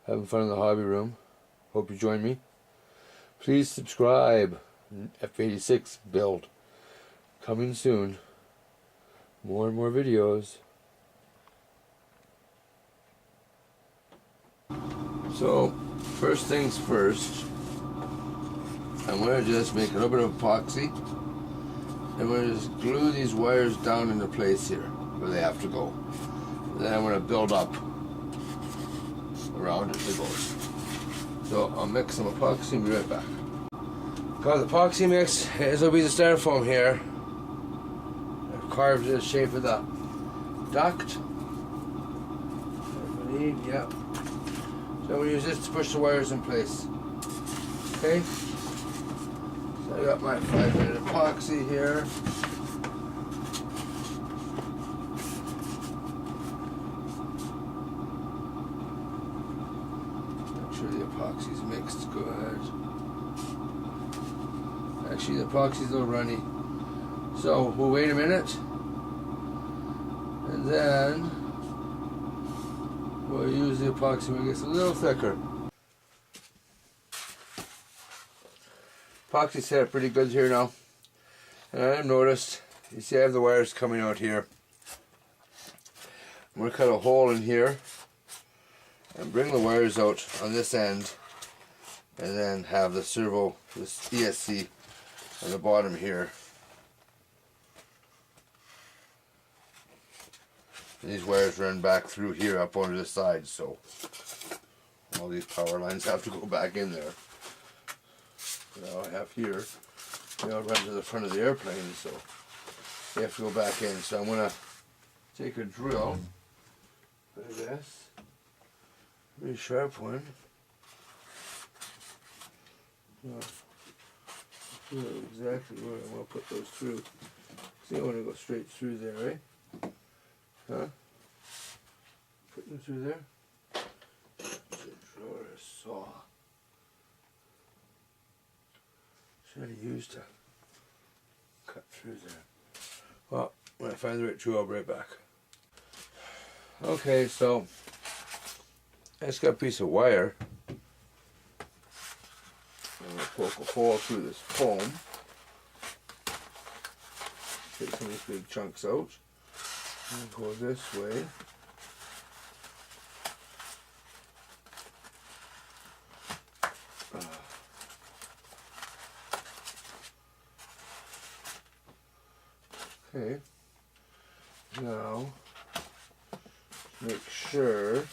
having fun in the hobby room. Hope you join me. Please subscribe. F86 build coming soon. More and more videos. So first things first, I'm going to just make a little bit of epoxy. I'm going to just glue these wires down into place here where they have to go. Then I'm going to build up around it as it goes. So I'll mix some epoxy and be right back. Got the epoxy mix. This will be the styrofoam here. I've carved the shape of the duct. Yep. So I'm going to use this to push the wires in place. Okay? So I got my 5-minute epoxy here. Make sure the epoxy's mixed good. Actually, the epoxy's a little runny. So we'll wait a minute. And then we'll use the epoxy when it gets a little thicker. Epoxy set up pretty good here now. And I've noticed, you see I have the wires coming out here. I'm going to cut a hole in here and bring the wires out on this end, and then have the servo, this ESC on the bottom here. And these wires run back through here up onto the side, so all these power lines have to go back in there. Now I have here, they all run to the front of the airplane, so they have to go back in. So I'm going to take a drill, like this, a really sharp one. Exactly where I want to put those through. See, I want to go straight through there, right? Huh? Putting them through there. Drill or a saw. Should I use to cut through there? Well, when I find the right tool, I'll be right back. Okay, so I just got a piece of wire. I'm going to poke a hole through this foam. Take some of these big chunks out. And go this way. Okay. Now, make sure,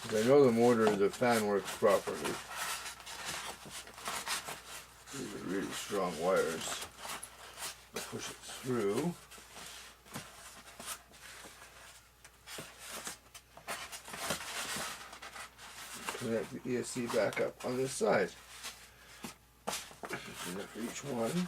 because I know the motor, the fan works properly. These are really strong wires. Push it through. Connect the ESC back up on this side. Enough for each one.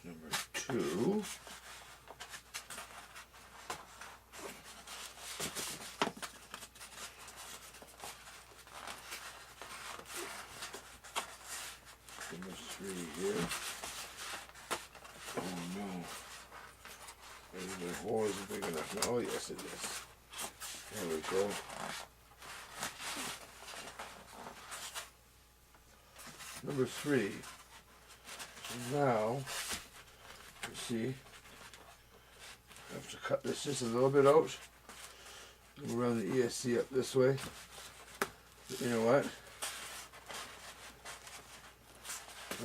Number 2. Number 3 here. Oh no. Maybe the hole isn't big enough now. Oh yes it is. There we go. Number 3. So now, you see, I have to cut this just a little bit out. Go around the ESC up this way. But you know what?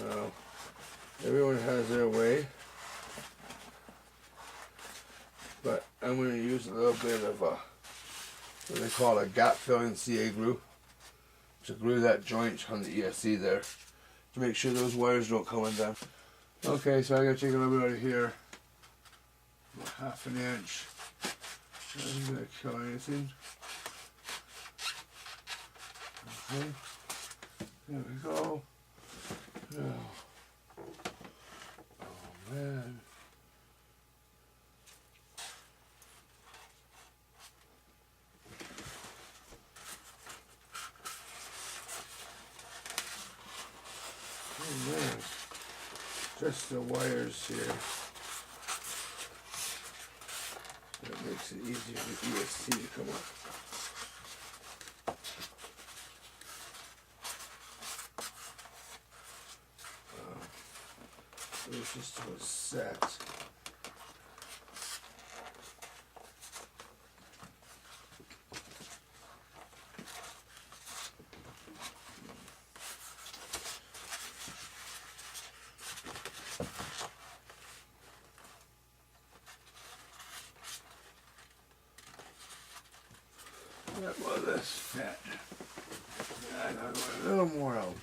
Well, everyone has their way. But I'm going to use a little bit of what they call a gap filling CA glue to glue that joint on the ESC there to make sure those wires don't come undone. Okay, so I got to take a little bit out of here, about 1/2 inch. Isn't going to kill anything. Okay, there we go. Now, oh man. twist the wires here. That makes it easier for ESC to come up. So it's just so it's set. That was this fit. I gotta go a little more out.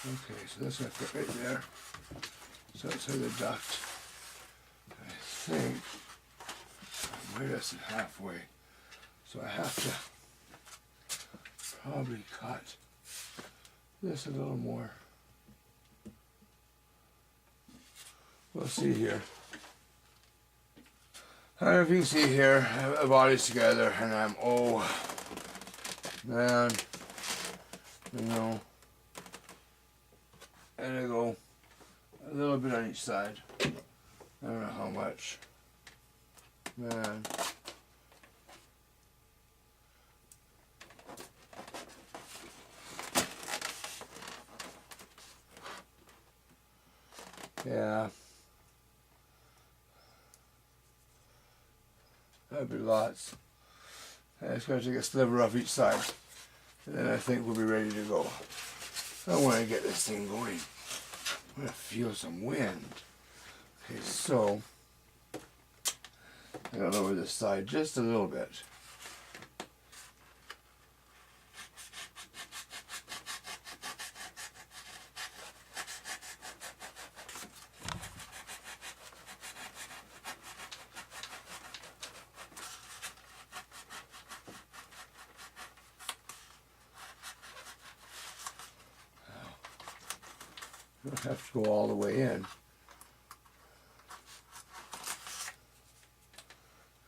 Okay, so this will fit right there. So it's like the duct. I think I might have it halfway. So I have to probably cut this a little more. We'll see here. I don't know if you can see here, I have the bodies together and I'm, oh man, you know, and I go a little bit on each side. I don't know how much. Man. Yeah. That'd be lots. I just gotta take a sliver off each side. And then I think we'll be ready to go. I want to get this thing going. I'm gonna feel some wind. Okay, so I gotta lower this side just a little bit. You don't have to go all the way in.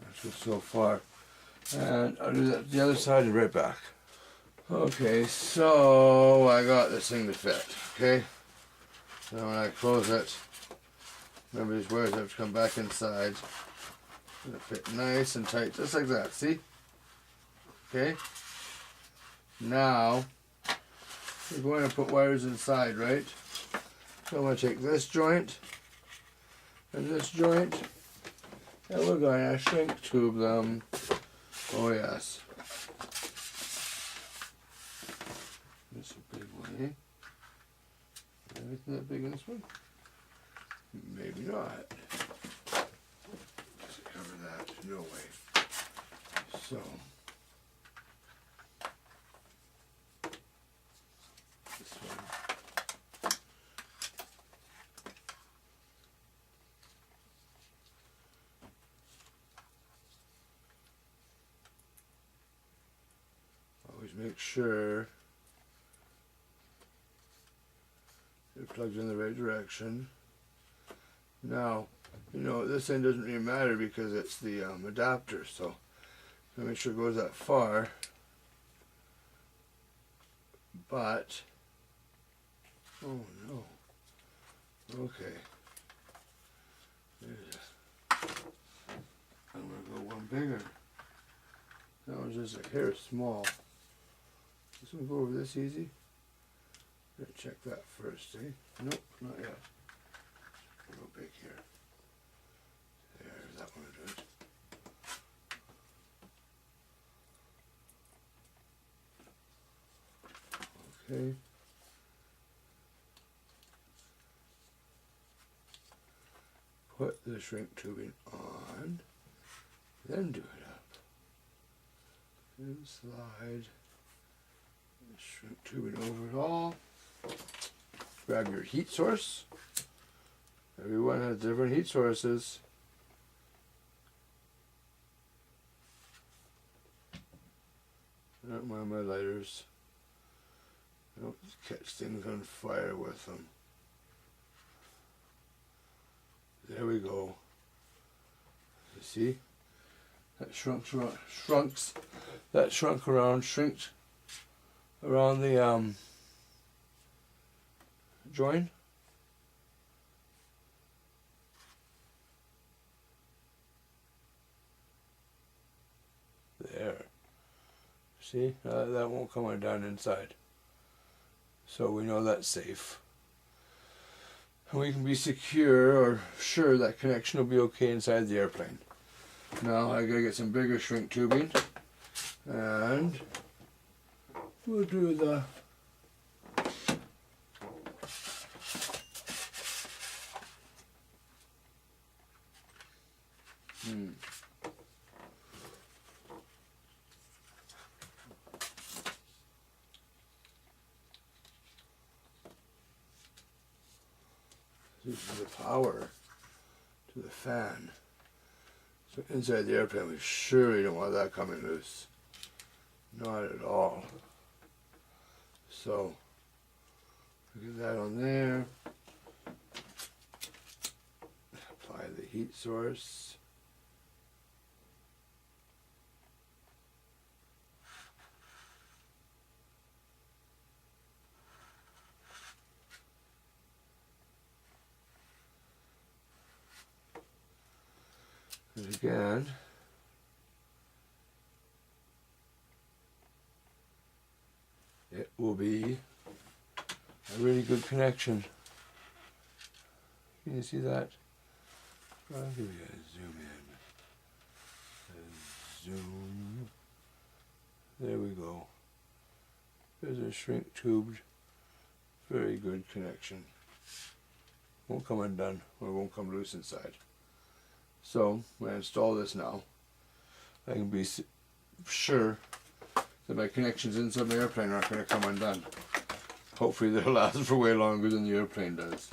That's just so far. And I'll do that the other side and right back. Okay, so I got this thing to fit, okay? Now when I close it, remember these wires have to come back inside. It'll fit nice and tight, just like that, see? Okay? Now, we're going to put wires inside, right? So I'm going to take this joint and this joint, and we're going to shrink tube them. Oh yes. This is a big one, eh? Isn't that big in this one? Maybe not. Does it cover that? No way. So. This one. Always make sure it plugs in the right direction. Now, you know, this end doesn't really matter because it's the adapter, so make sure it goes that far. But, oh no, okay. I'm gonna go one bigger. That one's just a hair small. This one go over this easy? Gotta check that first, eh? Nope, not yet. Real big here. There's that one to do it. Okay. Put the shrink tubing on, then do it up. Then slide the shrink tubing over it all. Grab your heat source. Everyone has different heat sources. I don't mind my lighters. I don't catch things on fire with them. There we go. see? That shrinks around the join. There. See? That won't come on down inside. So we know that's safe. And we can be secure or sure that connection will be okay inside the airplane. Now I gotta get some bigger shrink tubing, and we'll do the This is the power to the fan. So inside the airplane, we surely don't want that coming loose. Not at all. So, get that on there. Apply the heat source. And again, it will be a really good connection. Can you see that? I'll give you a zoom in. A zoom. There we go. There's a shrink tubed. Very good connection. Won't come undone, or won't come loose inside. So, when I install this now, I can be sure that my connections inside my airplane aren't going to come undone. Hopefully they'll last for way longer than the airplane does.